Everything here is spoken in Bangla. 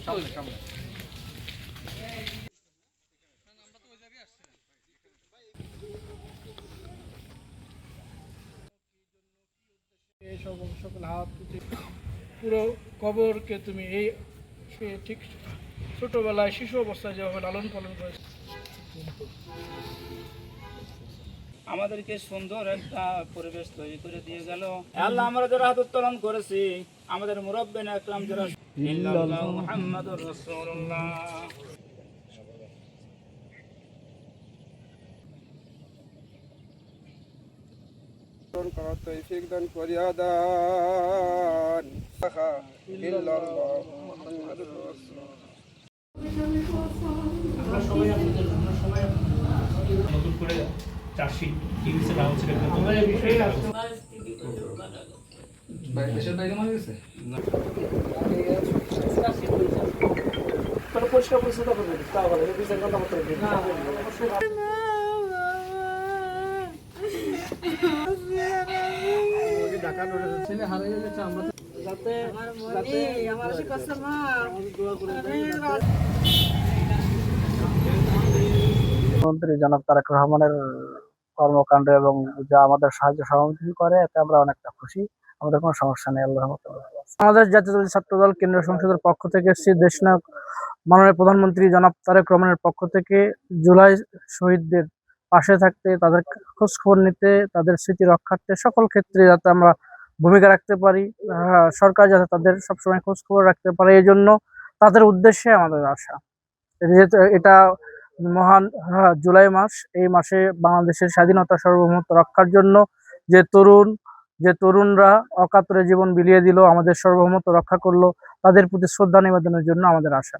এই সকল হাত পুরো কবরকে তুমি এই ঠিক ছোটবেলায় শিশু অবস্থায় যেভাবে লালন পালন করেছে, আমাদেরকে সুন্দর একটা পরিবেশ তৈরি করে দিয়ে গেল। আল্লাহ আমরা যারা হাত উত্তোলন করেছি, আমাদের মুরব্বিন আকরাম যারা ইল্লাল্লাহু মুহাম্মাদুর রাসূলুল্লাহ করার তৌফিক দান করিয়া দান। ইল্লাল্লাহু মুহাম্মাদুর রাসূলুল্লাহ। নতুন করে চার্জশিট টিভিতে দেওয়া হচ্ছে দেশের বাইরে মারা গেছে পরিষ্কার পরিচ্ছন্ন করবে ছেলে হারিয়ে গেছে, আমরা যাতে মন্ত্রী জনাব তারেক রহমানের কর্মকাণ্ড এবং যা আমাদের সাহায্য সহযোগিতা করে, এতে আমরা অনেকটা খুশি। আমাদের কোনো সমস্যা নেই, আল্লাহর মতো। আমাদের জাতীয় ছাত্রদল কেন্দ্রীয় সংসদের পক্ষ থেকে এসেছি, দেশনায়ক মাননীয় প্রধানমন্ত্রী জনাব তারেক রহমানের পক্ষ থেকে জুলাই শহীদদের পাশে থাকতে, তাদের খোঁজ খবর নিতে, তাদের স্মৃতি রক্ষার্থে সকল ক্ষেত্রে যাতে আমরা ভূমিকা রাখতে পারি, সরকার যাতে তাদের সবসময় খোঁজ খবর রাখতে পারে, এই জন্য তাদের উদ্দেশ্যে আমাদের আশা। যেহেতু এটা মহান জুলাই মাস, এই মাসে বাংলাদেশের স্বাধীনতা সার্বভৌমত্ব রক্ষার জন্য যে তরুণরা অকাতরে জীবন বিলিয়ে দিল, আমাদের সার্বভৌমত্ব রক্ষা করলো, তাদের প্রতি শ্রদ্ধা নিবেদনের জন্য আমাদের আশা।